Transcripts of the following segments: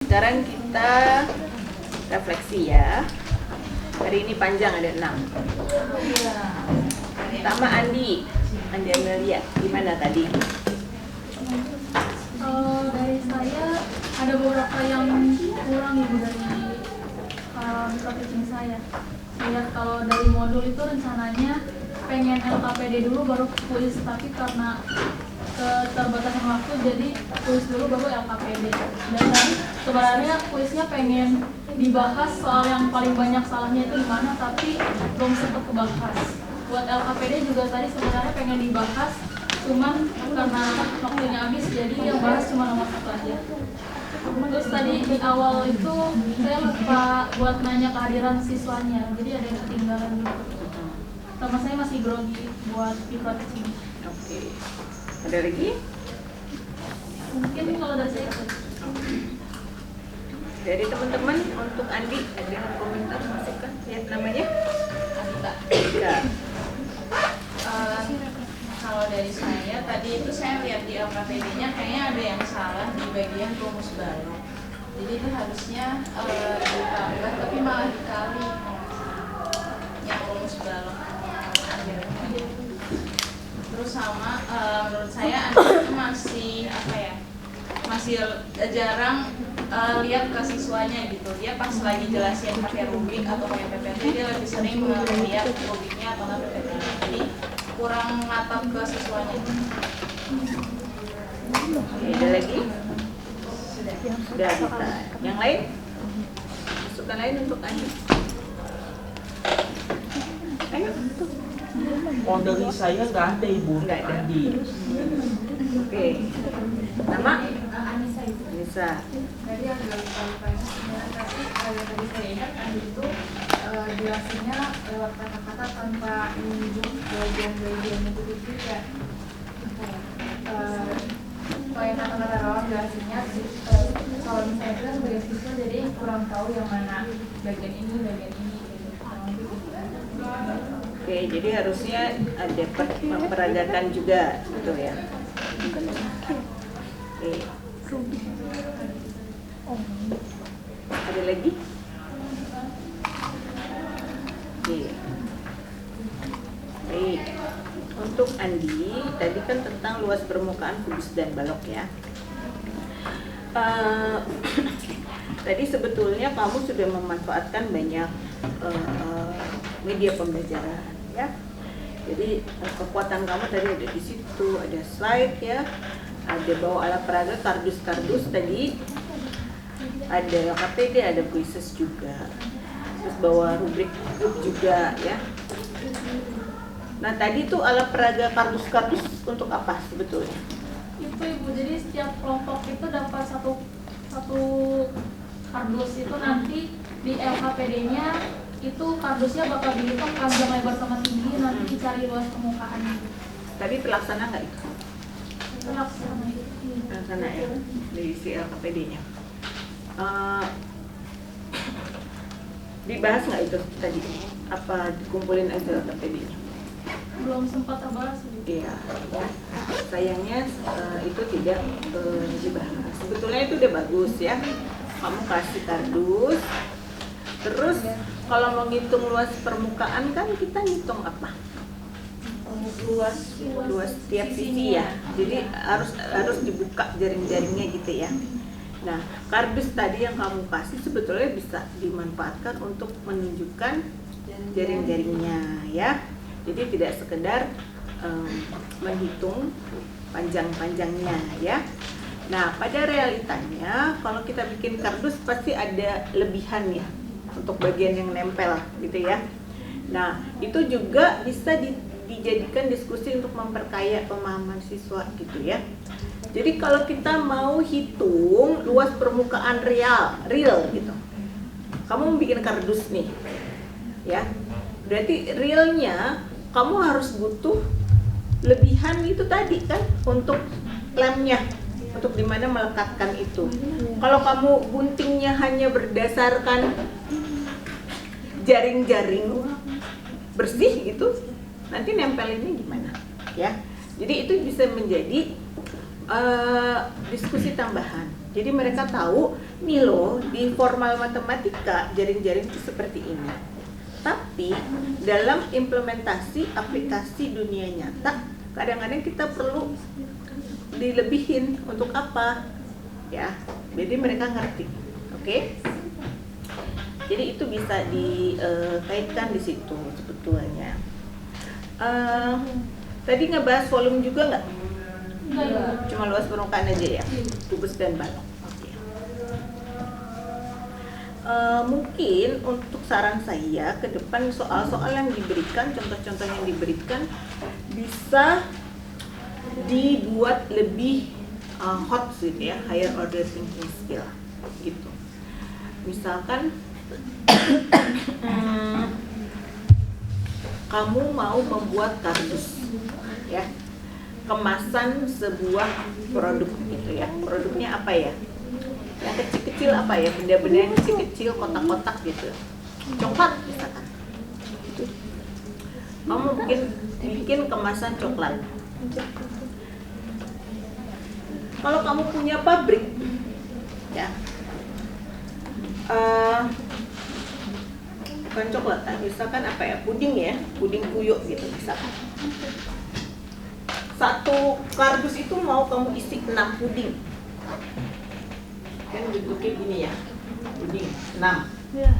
sekarang kita refleksi ya. Hari ini panjang, ada 6. Pertama Andi Amelia, gimana tadi? Dari saya ada beberapa yang kurang ibu dari micro teaching saya. Lihat kalau dari modul itu rencananya pengen LKPD dulu baru kuis, tapi karena keterbatasan waktu jadi kuis dulu baru LKPD. Dan sebenarnya kuisnya pengen dibahas soal yang paling banyak salahnya itu di mana, tapi belum sempat kebahas. Buat LKPD juga tadi sebenarnya pengen dibahas, cuman karena waktunya habis jadi yang bahas cuma nomor 1 aja. Terus tadi di awal itu saya lupa buat nanya kehadiran siswanya, jadi ada yang ketinggalan gitu. Sama saya masih grogi buat micro teaching. Oke. Ada lagi? Mungkin kalau dari saya itu. Dari teman-teman untuk Andi, ada yang komentar masukan? Lihat namanya? Anda. Kalau dari saya, tadi itu saya lihat di LKPD-nya kayaknya ada yang salah di bagian rumus balok. Jadi itu harusnya ditambah, tapi malah dikali yang rumus balok. Terus sama menurut saya anak itu masih jarang lihat ke siswanya gitu. Dia pas lagi jelasin pakai rubrik atau pakai PPT, dia lebih sering melihat rubriknya atau nggak PPT. Jadi kurang natap ke siswanya. Ada lagi? Sudah bisa. Yang lain? Masukan lain untuk Andi? Ayo. Oh, dari saya nggak ada ibu. Nggak ada. Andi. Oke. Nama? Anissa. Tadi ada sebenarnya, tapi tadi saya ingat Andi itu jelasinnya lewat kata-kata tanpa menyinggung bagian-bagian itu juga. Kayak kata-kata rawat jelasinnya, kalau misalnya kita sebagai siswa jadi kurang tahu yang mana bagian ini gitu. Oke, jadi harusnya ada peragakan juga, gitu ya. Oke. Ada lagi? Oke. Baik. Untuk Andi, tadi kan tentang luas permukaan kubus dan balok ya. Tadi sebetulnya kamu sudah memanfaatkan banyak media pembelajaran ya. Jadi kekuatan kamu tadi ada di situ, ada slide ya, ada bawa alat peraga, kardus tadi, ada LKPD, ada quizzes juga, terus bawa rubrik juga ya. Nah tadi tuh alat peraga kardus untuk apa sebetulnya? Itu ibu, jadi setiap kelompok itu dapat satu kardus itu nanti di LKPD-nya itu kardusnya bakal dihitung panjang lebar sama tinggi, nanti dicari luas permukaan. Tadi terlaksana nggak itu? Terlaksana ya, dari si LKPD-nya. Dibahas nggak itu tadi? Apa dikumpulin aja LKPD-nya? Belum sempat terbahas. Iya, ya. Sayangnya itu tidak dibahas. Sebetulnya itu udah bagus ya. Kamu kasih kardus. Terus kalau mau ngitung luas permukaan kan kita ngitung apa? Luas tiap sisi ya. Jadi harus dibuka jaring-jaringnya gitu ya. Nah, kardus tadi yang kamu kasih sebetulnya bisa dimanfaatkan untuk menunjukkan jaring-jaringnya ya. Jadi tidak sekedar menghitung panjang-panjangnya ya. Nah, pada realitanya kalau kita bikin kardus pasti ada lebihan ya untuk bagian yang nempel gitu ya. Nah, itu juga bisa dijadikan diskusi untuk memperkaya pemahaman siswa gitu ya. Jadi kalau kita mau hitung luas permukaan real gitu. Kamu bikin kardus nih. Ya. Berarti realnya kamu harus butuh lebihan itu tadi kan untuk lemnya, untuk dimana melekatkan itu. Kalau kamu guntingnya hanya berdasarkan jaring-jaring bersih gitu, nanti nempelinnya gimana ya. Jadi itu bisa menjadi diskusi tambahan Jadi mereka tahu nih loh, di formal matematika jaring-jaring itu seperti ini. Tapi dalam implementasi aplikasi dunia nyata, kadang-kadang kita perlu dilebihin untuk apa? Ya, jadi mereka ngerti. Oke? Jadi itu bisa dikaitkan di situ sebetulnya. Tadi ngebahas volume juga nggak? Cuma luas permukaan aja ya, kubus dan balok. Oke. Mungkin untuk saran saya ke depan soal-soal yang diberikan, contoh-contoh yang diberikan bisa dibuat lebih hot gitu ya, higher order thinking skill gitu. Misalkan kamu mau membuat kardus ya, kemasan sebuah produk gitu ya. Produknya apa ya? Yang kecil-kecil apa ya? Benda-benda yang kecil-kecil, kotak-kotak gitu. Coklat misalkan. Gitu. Kamu bikin kemasan coklat. Kalau kamu punya pabrik, ya, bukan coklat, misalkan apa ya? Puding ya, puding puyuh gitu misalkan. Satu kardus itu mau kamu isi 6 puding. Kan bentuknya gini ya, puding 6. Ya.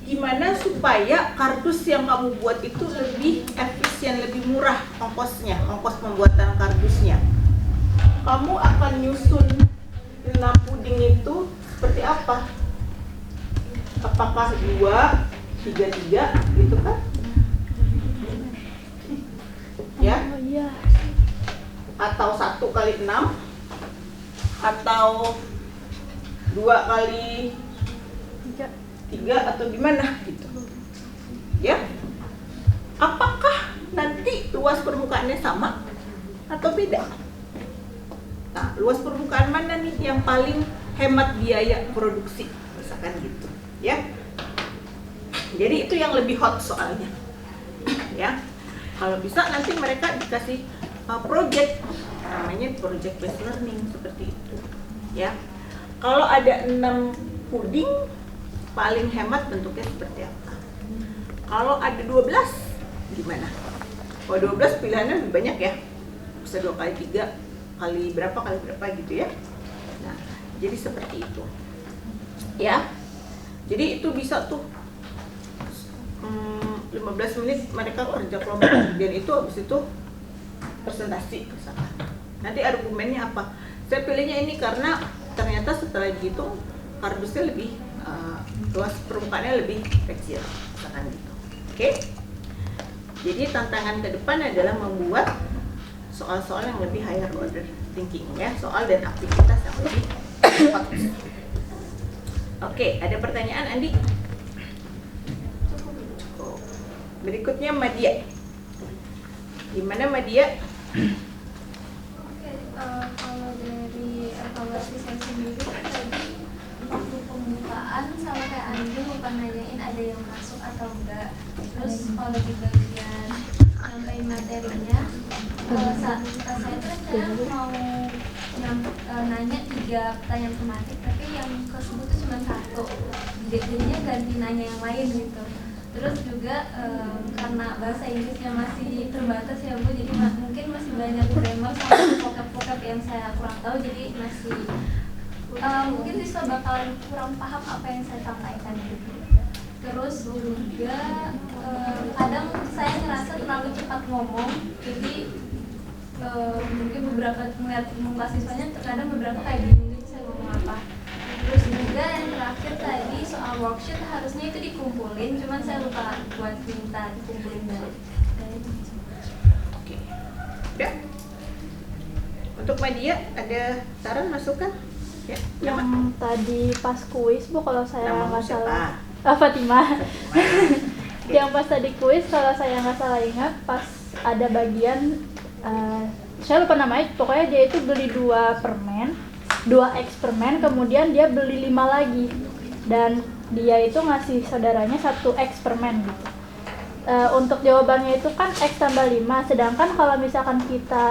Gimana supaya kardus yang kamu buat itu lebih efisien, lebih murah ongkosnya, ongkos pembuatan kardusnya? Kamu akan nyusun 6 puding itu seperti apa? Apakah 2, 3, 3 gitu kan? Ya? Atau 1 kali 6? Atau 2 kali 3 atau gimana gitu? Ya? Apakah nanti luas permukaannya sama atau beda? Nah, luas permukaan mana nih yang paling hemat biaya produksi? Misalkan gitu, ya. Jadi itu yang lebih hot soalnya. Ya. Kalau bisa nanti mereka dikasih project, namanya project based learning seperti itu, ya. Kalau ada 6 puding, paling hemat bentuknya seperti apa? Kalau ada 12, gimana? Kalau 12 pilihannya lebih banyak ya, bisa 2 kali 3 kali berapa gitu ya. Nah, jadi seperti itu, ya. Jadi itu bisa tuh 15 menit mereka kerja kelompok, dan itu habis itu presentasi misalkan. Nanti argumennya apa? Saya pilihnya ini karena ternyata setelah gitu kardusnya lebih luas permukaannya lebih kecil, misalkan gitu. Oke? Jadi tantangan ke depan adalah membuat soal-soal yang lebih higher order thinking ya, soal dan aktivitas yang lebih cepat. Oke, ada pertanyaan Andi? Cukup. Berikutnya Madia. Gimana Madia? Kalau dari evaluasi saya sendiri tadi waktu pembukaan sama kayak Andi lupa nanyain ada yang masuk atau enggak. Terus kalau di bagian nyampein materinya, saya tuh rencana mau nanya 3 pertanyaan tematik, tapi yang tersebut tuh cuma 1. Jadinya ganti nanya yang lain gitu. Terus juga karena bahasa Inggrisnya masih terbatas ya Bu, jadi mungkin masih banyak grammar sama vocab-vocab yang saya kurang tahu, jadi masih mungkin bisa bakalan kurang paham apa yang saya sampaikan gitu. Terus juga kadang saya ngerasa terlalu cepat ngomong, jadi mungkin beberapa melihat mahasiswanya terkadang beberapa kayak bingung gitu saya ngomong apa. Terus juga yang terakhir tadi soal worksheet harusnya itu dikumpulin, cuman saya lupa buat minta dikumpulin dari Oke. Udah? Untuk Madia ada saran masukan? Ya, Yang tadi pas kuis Bu, kalau saya Namamu nggak siapa? salah, Fatimah. Yang pas tadi kuis kalau saya nggak salah ingat, pas ada bagian saya lupa namanya, pokoknya dia itu beli 2 permen, 2 eksperimen, kemudian dia beli 5 lagi, dan dia itu ngasih saudaranya 1 eksperimen gitu. untuk jawabannya itu kan X tambah 5, sedangkan kalau misalkan kita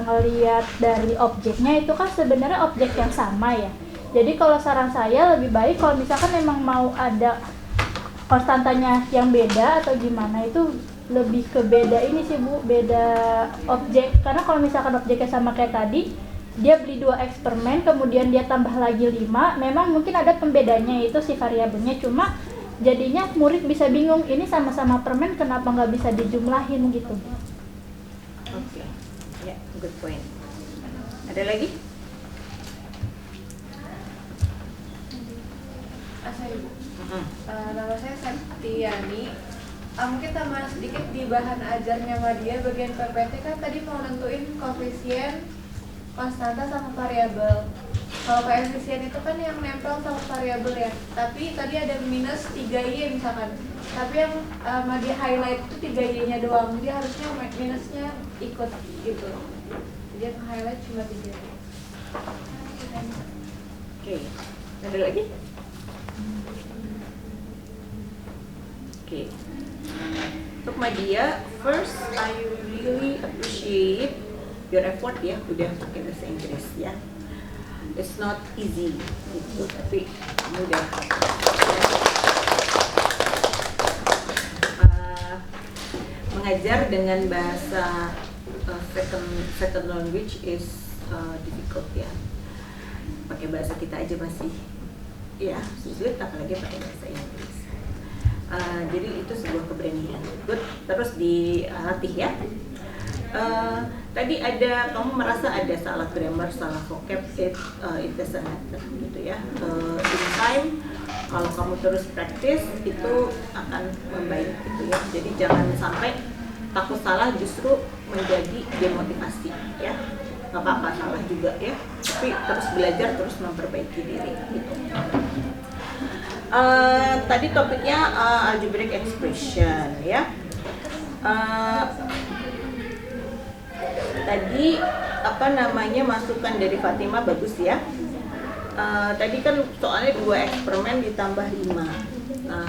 ngelihat dari objeknya itu kan sebenarnya objek yang sama ya. Jadi kalau saran saya lebih baik kalau misalkan memang mau ada konstantanya yang beda atau gimana, itu lebih ke beda ini sih Bu, beda objek. Karena kalau misalkan objeknya sama kayak tadi, dia beli 2 eksperimen kemudian dia tambah lagi 5, memang mungkin ada pembedanya itu si variabelnya, cuma jadinya murid bisa bingung ini sama-sama permen kenapa nggak bisa dijumlahin gitu. Oke, ya, good point. Ada lagi? Saya Ibu. Nama saya Septiani. Mungkin tambah sedikit di bahan ajarnya Madia bagian PPT kan tadi mau nentuin koefisien, konstanta sama variabel. Kalau koefisien itu kan yang nempel sama variabel ya. Tapi tadi ada minus 3y misalkan. Tapi yang Madia highlight itu 3y-nya doang. Jadi harusnya minusnya ikut gitu. Jadi yang highlight cuma 3y. Oke, ada lagi? Oke. Untuk Madia, first I really appreciate your effort ya, udah pakai bahasa Inggris ya. It's not easy gitu, tapi mudah. Mengajar dengan bahasa second language is difficult ya. Pakai bahasa kita aja masih ya sulit, apalagi pakai bahasa Inggris. Jadi itu sebuah keberanian. Good, terus dilatih ya. Tadi ada kamu merasa ada salah grammar, salah vocab, it doesn't matter gitu ya. In time kalau kamu terus praktis itu akan membaik gitu ya. Jadi jangan sampai takut salah justru menjadi demotivasi ya. Gak apa-apa salah juga ya, tapi terus belajar, terus memperbaiki diri gitu. Tadi topiknya algebraic expression ya. Tadi masukan dari Fatima bagus ya. Tadi kan soalnya 2 eksperimen ditambah 5. Nah,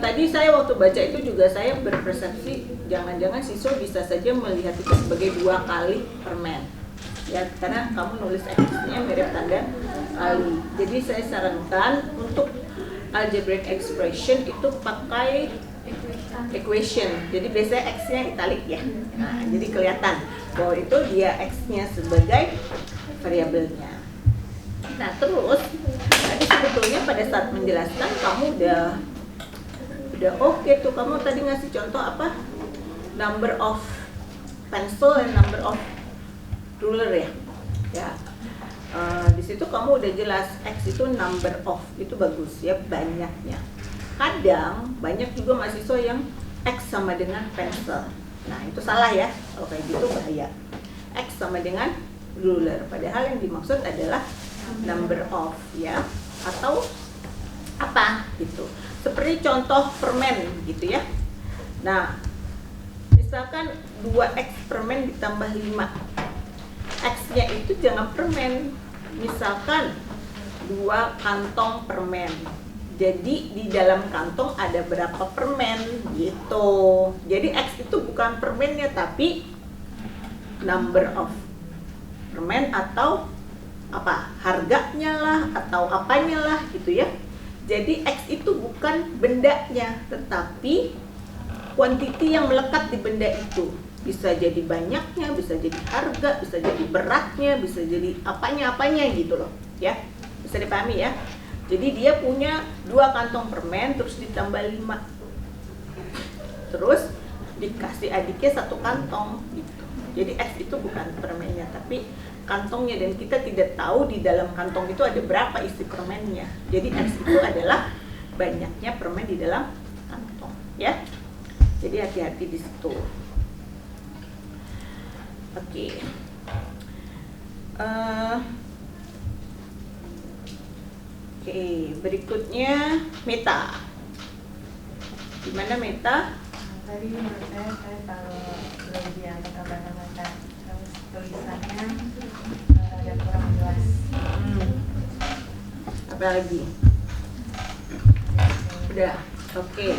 tadi saya waktu baca itu juga saya berpersepsi jangan-jangan siswa bisa saja melihat itu sebagai 2 kali permen. Ya, karena kamu nulis X-nya mirip tanda kali. Jadi saya sarankan untuk algebraic expression itu pakai equation. Jadi biasanya X-nya italic ya. Nah, jadi kelihatan bahwa itu dia X-nya sebagai variabelnya. Nah, terus tadi sebetulnya pada saat menjelaskan kamu udah oke tuh. Kamu tadi ngasih contoh apa? Number of pencil and number of ruler ya. Ya. Di situ kamu udah jelas X itu number of, itu bagus ya, banyaknya. Kadang banyak juga mahasiswa yang X sama dengan pencil. Nah, itu salah ya. Kalau kayak gitu bahaya. X sama dengan ruler. Padahal yang dimaksud adalah number of ya, atau apa gitu. Seperti contoh permen gitu ya. Nah, misalkan 2 eksperimen ditambah 5. X-nya itu jangan permen. Misalkan 2 kantong permen. Jadi di dalam kantong ada berapa permen gitu. Jadi X itu bukan permennya tapi number of permen atau apa? Harganya lah atau apanya lah gitu ya. Jadi X itu bukan bendanya tetapi quantity yang melekat di benda itu. Bisa jadi banyaknya, bisa jadi harga, bisa jadi beratnya, bisa jadi apanya gitu loh ya. Bisa dipahami ya. Jadi dia punya 2 kantong permen terus ditambah 5. Terus dikasih adiknya 1 kantong gitu. Jadi X itu bukan permennya tapi kantongnya, dan kita tidak tahu di dalam kantong itu ada berapa isi permennya. Jadi X itu adalah banyaknya permen di dalam kantong ya. Jadi hati-hati di situ. Oke. Oke, berikutnya meta. Gimana meta? Tadi menurut saya kalau lebih yang kata-kata tulisannya ada kurang jelas. Apa lagi? Udah, oke.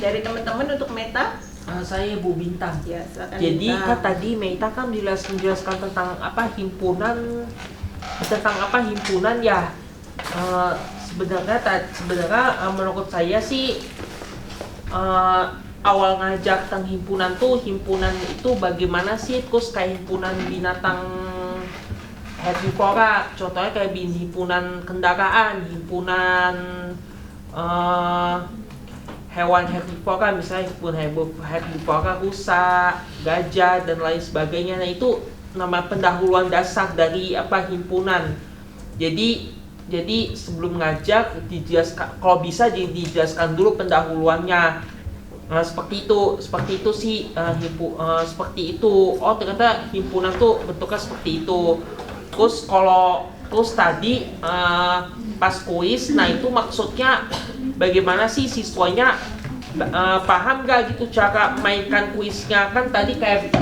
dari teman-teman untuk Meta? Saya Bu Bintang. Ya, silakan. Jadi Bintang. kan tadi Meita kan menjelaskan tentang himpunan ya. Sebenarnya menurut saya sih awal ngajak tentang himpunan itu bagaimana sih, terus kayak himpunan binatang herbivora, contohnya kayak himpunan kendaraan, himpunan hewan herbivora, misalnya herbivora rusa, gajah dan lain sebagainya. Nah itu nama pendahuluan dasar dari himpunan. Jadi sebelum ngajak dijelaskan, kalau bisa dijelaskan dulu pendahuluannya. Nah, seperti itu sih seperti itu. Oh ternyata himpunan tuh bentuknya seperti itu. Terus tadi pas kuis, nah itu maksudnya bagaimana sih siswanya paham gak gitu cara mainkan kuisnya, kan tadi kayak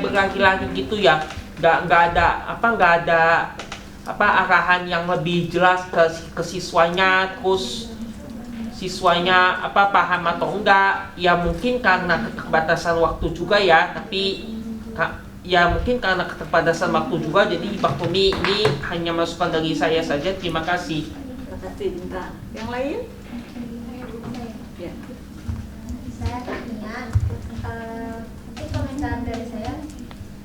berlari-lari gitu ya, nggak ada arahan yang lebih jelas ke siswanya, terus siswanya paham atau enggak, ya mungkin karena keterbatasan waktu juga ya, jadi Pak Tumi ini hanya masukan dari saya saja. Terima kasih. Terima kasih Bintang. Yang lain? Ya. Saya Tania, mungkin komentar dari saya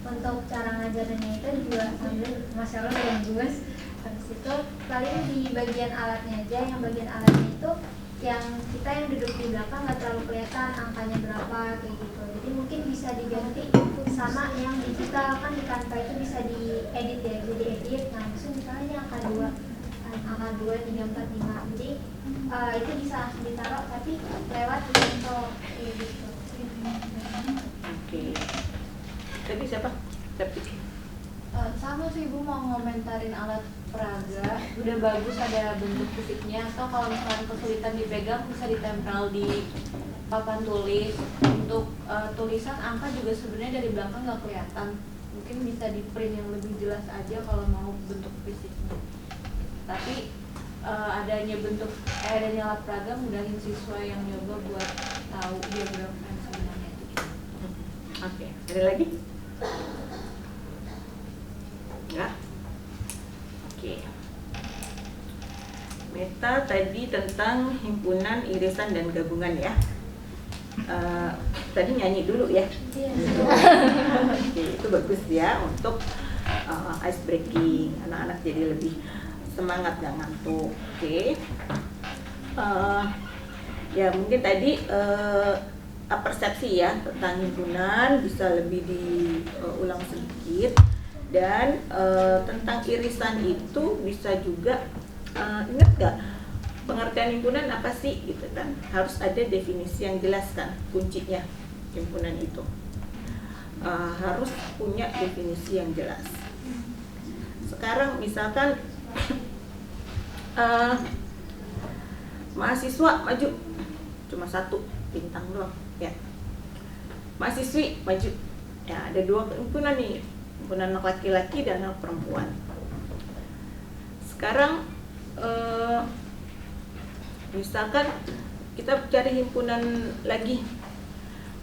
untuk cara ngajarinnya itu juga sambil Masya Allah bagus. Habis itu paling di bagian alatnya aja, yang bagian alatnya itu yang kita yang duduk di belakang nggak terlalu kelihatan angkanya berapa kayak gitu. Jadi mungkin bisa diganti sama yang digital, kan di Canva itu bisa diedit ya, jadi edit. Nah, misalnya ini angka 2, 3, 4, 5. Jadi itu bisa langsung ditaruh tapi lewat foto kayak gitu. Oke. Tadi siapa? Sama sih Ibu mau ngomentarin alat peraga, udah bagus ada bentuk fisiknya, atau kalau misalnya kesulitan dipegang bisa ditempel di papan tulis. Untuk tulisan angka juga sebenarnya dari belakang nggak kelihatan, mungkin bisa di print yang lebih jelas aja kalau mau bentuk fisiknya. Tapi adanya alat peraga mudahin siswa yang nyoba buat tahu diagram yang sebenarnya itu. Oke, ada lagi? Enggak? Oke. Meta tadi tentang himpunan, irisan, dan gabungan ya. Tadi nyanyi dulu ya. Oke, itu bagus ya untuk ice breaking, anak-anak jadi lebih semangat gak ngantuk. Oke. Ya mungkin tadi persepsi ya tentang himpunan bisa lebih diulang sedikit. Dan tentang irisan itu bisa juga ingat gak pengertian himpunan apa sih gitu kan, harus ada definisi yang jelas kan, kuncinya himpunan itu harus punya definisi yang jelas. Sekarang misalkan mahasiswa maju cuma 1 bintang doang ya, mahasiswi maju ya, ada 2 himpunan nih, himpunan anak laki-laki dan anak perempuan. Sekarang misalkan kita cari himpunan lagi,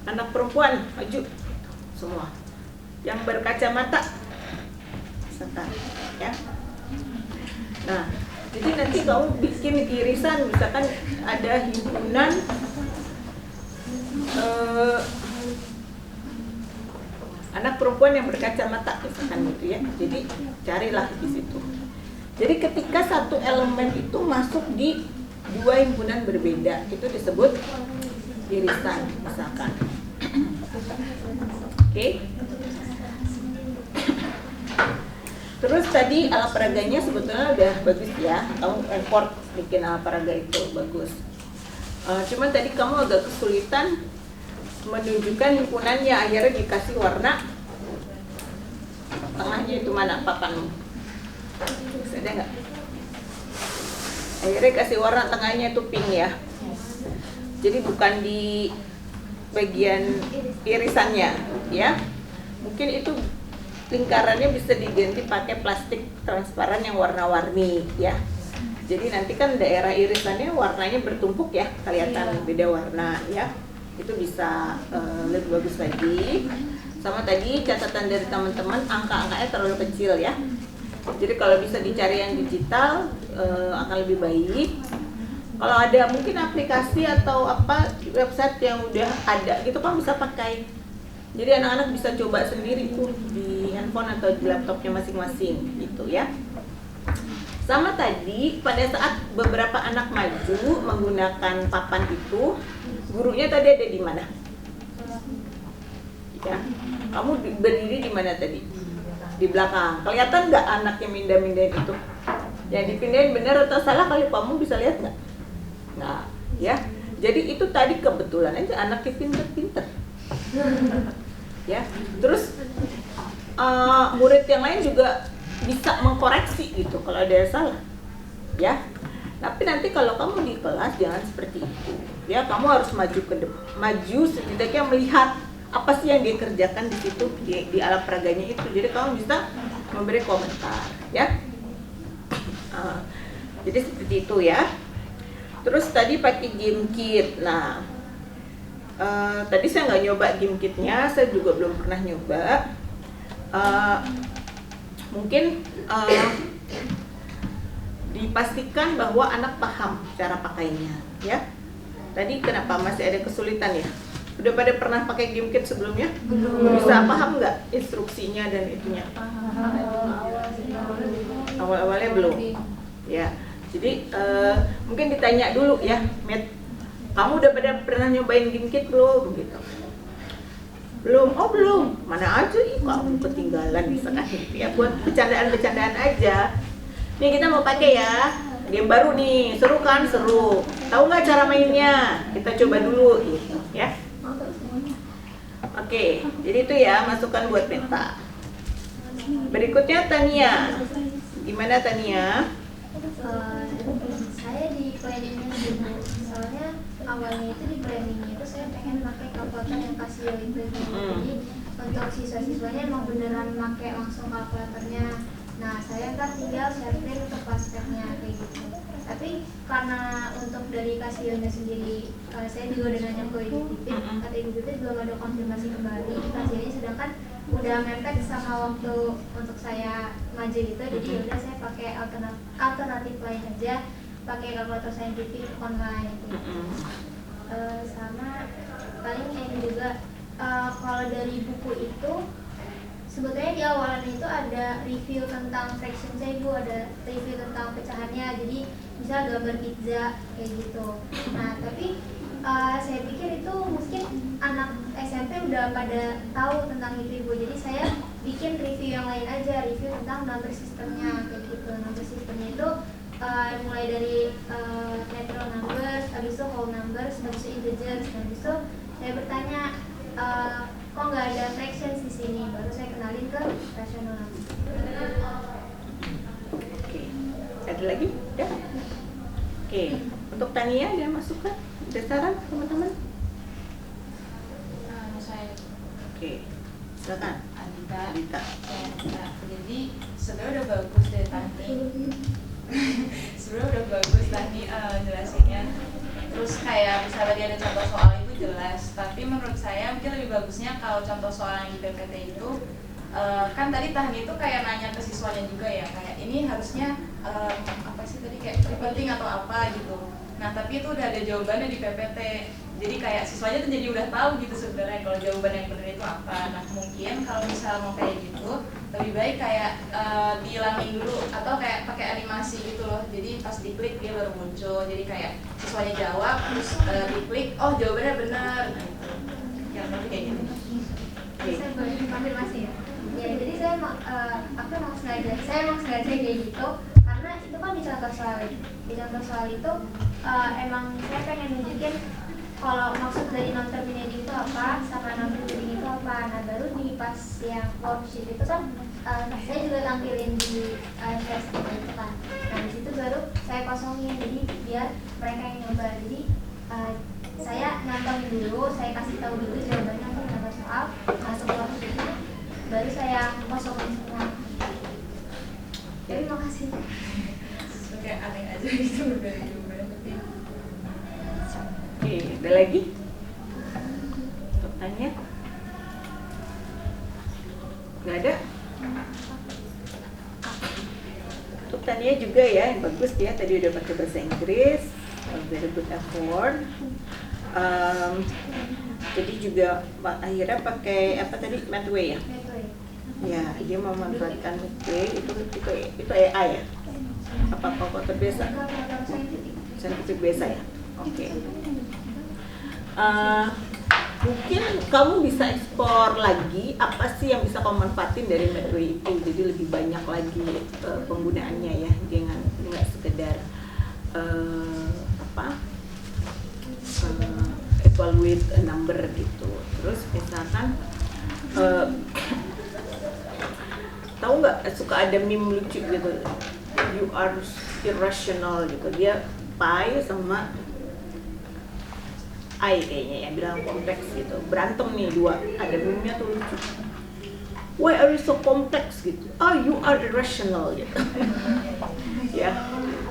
anak perempuan maju semua, yang berkacamata misalkan ya. Nah, jadi nanti kamu bikin irisan, misalkan ada himpunan anak perempuan yang berkacamata misalkan gitu ya. Jadi carilah di situ. Jadi ketika satu elemen itu masuk di 2 himpunan berbeda, itu disebut irisan misalkan. Oke. Terus tadi alat peraganya sebetulnya udah bagus ya. Kamu import bikin alat peraga itu bagus. Cuman tadi kamu agak kesulitan menunjukkan himpunannya, akhirnya dikasih warna tengahnya itu mana papanmu? Ada nggak? Akhirnya kasih warna tengahnya itu pink ya. Jadi bukan di bagian irisannya ya. Mungkin itu lingkarannya bisa diganti pakai plastik transparan yang warna-warni ya. Jadi nanti kan daerah irisannya warnanya bertumpuk ya, kelihatan beda warna ya. Itu bisa lebih bagus lagi. Sama tadi catatan dari teman-teman, angka-angkanya terlalu kecil ya. Jadi kalau bisa dicari yang digital akan lebih baik. Kalau ada mungkin aplikasi atau apa website yang udah ada gitu kan bisa pakai. Jadi anak-anak bisa coba sendiri tuh di handphone atau di laptopnya masing-masing gitu ya. Sama tadi pada saat beberapa anak maju menggunakan papan itu, gurunya tadi ada di mana? Ya, kamu berdiri di mana tadi? Di belakang. Kelihatan nggak anak yang mindah-mindahin itu? Yang dipindahin benar atau salah kali kamu bisa lihat nggak? Nah, ya. Jadi itu tadi kebetulan aja anaknya pinter-pinter. Ya. Terus murid yang lain juga bisa mengkoreksi gitu kalau ada yang salah. Ya. Tapi nanti kalau kamu di kelas jangan seperti itu. Ya, kamu harus maju ke depan. Maju setidaknya melihat apa sih yang dia kerjakan di situ di alat peraganya itu. Jadi kamu bisa memberi komentar, ya. Jadi seperti itu ya. Terus tadi pakai game kit. Nah, tadi saya nggak nyoba game kitnya, saya juga belum pernah nyoba. Mungkin dipastikan bahwa anak paham cara pakainya, ya. Tadi kenapa masih ada kesulitan ya? Udah pada pernah pakai game kit sebelumnya? Belum. Bisa paham nggak instruksinya dan itunya? Awal-awalnya belum. Ya. Jadi mungkin ditanya dulu ya, Matt. Kamu udah pada pernah nyobain game kit belum? Gitu. Belum, oh belum. Mana aja ih kamu ketinggalan misalkan gitu ya. Buat bercandaan-bercandaan aja. Nih kita mau pakai ya. Game baru nih, seru kan? Seru. Tahu nggak cara mainnya? Kita coba dulu gitu ya. Oke, jadi itu ya masukan buat peta. Berikutnya Tania. Gimana Tania? Saya di planningnya dulu, soalnya awalnya itu di planningnya itu saya pengen pakai kalkulator yang Casio itu. Jadi untuk siswa-siswanya emang beneran pakai langsung kalkulatornya. Nah saya kan tinggal share-share untuk pasketnya kayak gitu. Tapi karena untuk dari Casio-nya sendiri, saya juga udah nanya ke Ibu Pipit, kata Ibu Pipit belum ada konfirmasi kembali Casio-nya, sedangkan udah mepet sama waktu untuk saya maju gitu. Jadi udah saya pakai alternatif lain aja, pakai kalkulator saintifik online gitu. Sama paling yang juga kalau dari buku itu sebetulnya di awalan itu ada review tentang fraction saya Bu, ada review tentang pecahannya, jadi bisa gambar pizza kayak gitu. Nah tapi saya pikir itu mungkin anak SMP udah pada tahu tentang itu Ibu, jadi saya bikin review yang lain aja, review tentang number systemnya kayak gitu. Number systemnya itu mulai dari natural numbers, habis itu whole numbers, habis itu integers, habis itu saya bertanya kok nggak ada fractions di sini, baru saya kenalin ke rational number. Oke, ada lagi? Ya. Oke, untuk Tania ada masukan? Ada saran teman-teman? Saya Oke, silakan. Adita. Jadi sebenarnya udah bagus deh Tani. Sebenarnya udah bagus Tani jelasinnya. Terus kayak misalnya dia ada contoh soal itu jelas. Tapi menurut saya mungkin lebih bagusnya kalau contoh soal yang di PPT itu kan tadi Tani itu kayak nanya ke siswanya juga ya, kayak ini harusnya apa sih tadi kayak penting atau apa gitu. Nah tapi itu udah ada jawabannya di PPT, jadi kayak siswanya tuh jadi udah tahu gitu sebenarnya kalau jawaban yang benar itu apa. Nah mungkin kalau misalnya mau kayak gitu lebih baik kayak dihilangin dulu atau kayak pakai animasi gitu loh, jadi pas diklik dia baru muncul, jadi kayak siswanya jawab terus diklik oh jawabannya benar. Nah itu yang nanti kayak gitu. Saya boleh konfirmasi ya? Ya jadi saya aku emang sengaja kayak gitu karena itu kan di contoh soal itu emang saya pengen nunjukin kalau maksud dari non terminating itu apa sama non terminating itu apa. Nah baru di pas yang worksheet itu kan saya juga tampilin di test itu kan. Nah di situ baru saya kosongin jadi biar mereka yang nyoba. Jadi saya nonton dulu, saya kasih tahu dulu jawabannya untuk contoh soal, masuk worksheetnya, baru saya kosongin semua. Terima kasih. Oke, aneh aja gitu dari juga. Oke, ada lagi? Pertanyaan? Nggak ada? Untuk Tania juga ya, yang bagus ya. Tadi udah pakai bahasa Inggris, very good effort. Jadi juga akhirnya pakai apa tadi, Medway ya? Ya, dia memanfaatkan Medway itu AI ya? Apa kok biasa? Saintifik biasa ya? Oke. Mungkin kamu bisa ekspor lagi apa sih yang bisa kamu manfaatin dari Medway itu, jadi lebih banyak lagi penggunaannya ya, jangan nggak sekedar evaluate a number gitu. Terus misalkan tahu nggak, suka ada meme lucu gitu, you are irrational gitu, dia pi sama I kayaknya ya, bilang kompleks gitu, berantem nih dua, ada meme-nya tuh lucu, why are you so complex gitu, oh you are irrational gitu. Ya,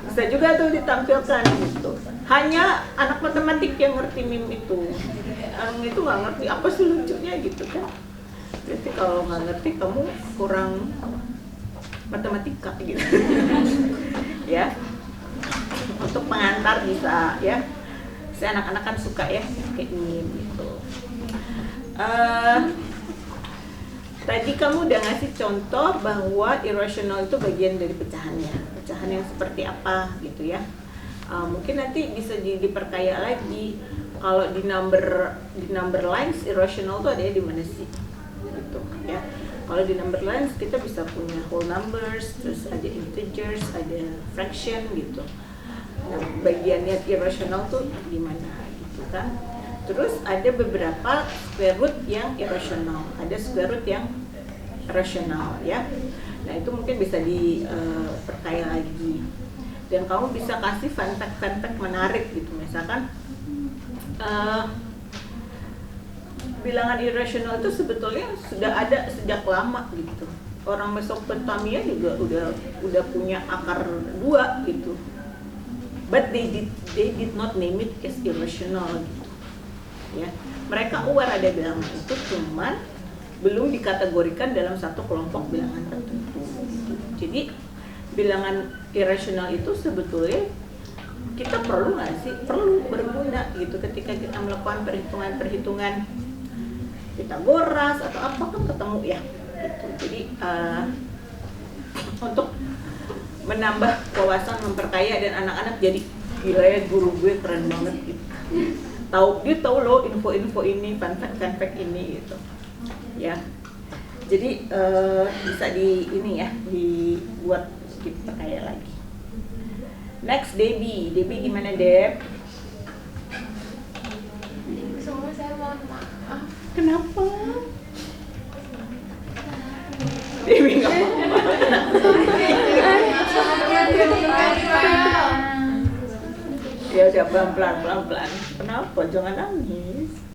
bisa juga tuh ditampilkan gitu. Hanya anak matematik yang ngerti meme itu, orang itu nggak ngerti apa sih lucunya gitu kan. Berarti kalau nggak ngerti kamu kurang matematika gitu. Ya, untuk pengantar bisa ya. Anak-anak kan suka ya kayak ini gitu. Tadi kamu udah ngasih contoh bahwa irrational itu bagian dari pecahannya. Pecahan yang seperti apa gitu ya. Mungkin nanti bisa diperkaya lagi. Kalau di number lines irrational itu ada di mana sih? Gitu ya. Kalau di number lines kita bisa punya whole numbers, terus ada integers, ada fraction gitu. Nah, bagiannya irrational tuh di mana gitu kan. Terus ada beberapa square root yang irrational, ada square root yang rational ya. Nah, itu mungkin bisa diperkaya lagi. Dan kamu bisa kasih fun fact menarik gitu. Misalkan bilangan irrational itu sebetulnya sudah ada sejak lama gitu. Orang Mesopotamia juga udah punya akar 2 gitu. But they did not name it as irrational gitu. Ya, mereka aware ada bilangan itu, cuman belum dikategorikan dalam satu kelompok bilangan tertentu. Jadi bilangan irrational itu sebetulnya kita perlu nggak sih? Perlu, berguna gitu ketika kita melakukan perhitungan Pythagoras atau apa kan ketemu ya gitu. Jadi untuk menambah wawasan, memperkaya, dan anak-anak jadi gila ya, guru gue keren banget gitu. Dia tahu loh info-info ini, fun fact ini gitu. Ya. Jadi bisa dibuat diperkaya lagi. Next, Debbie gimana, Deb? Semua saya mohon maaf. Kenapa? Debbie nggak apa-apa. Ya udah pelan-pelan. Kenapa? Jangan nangis.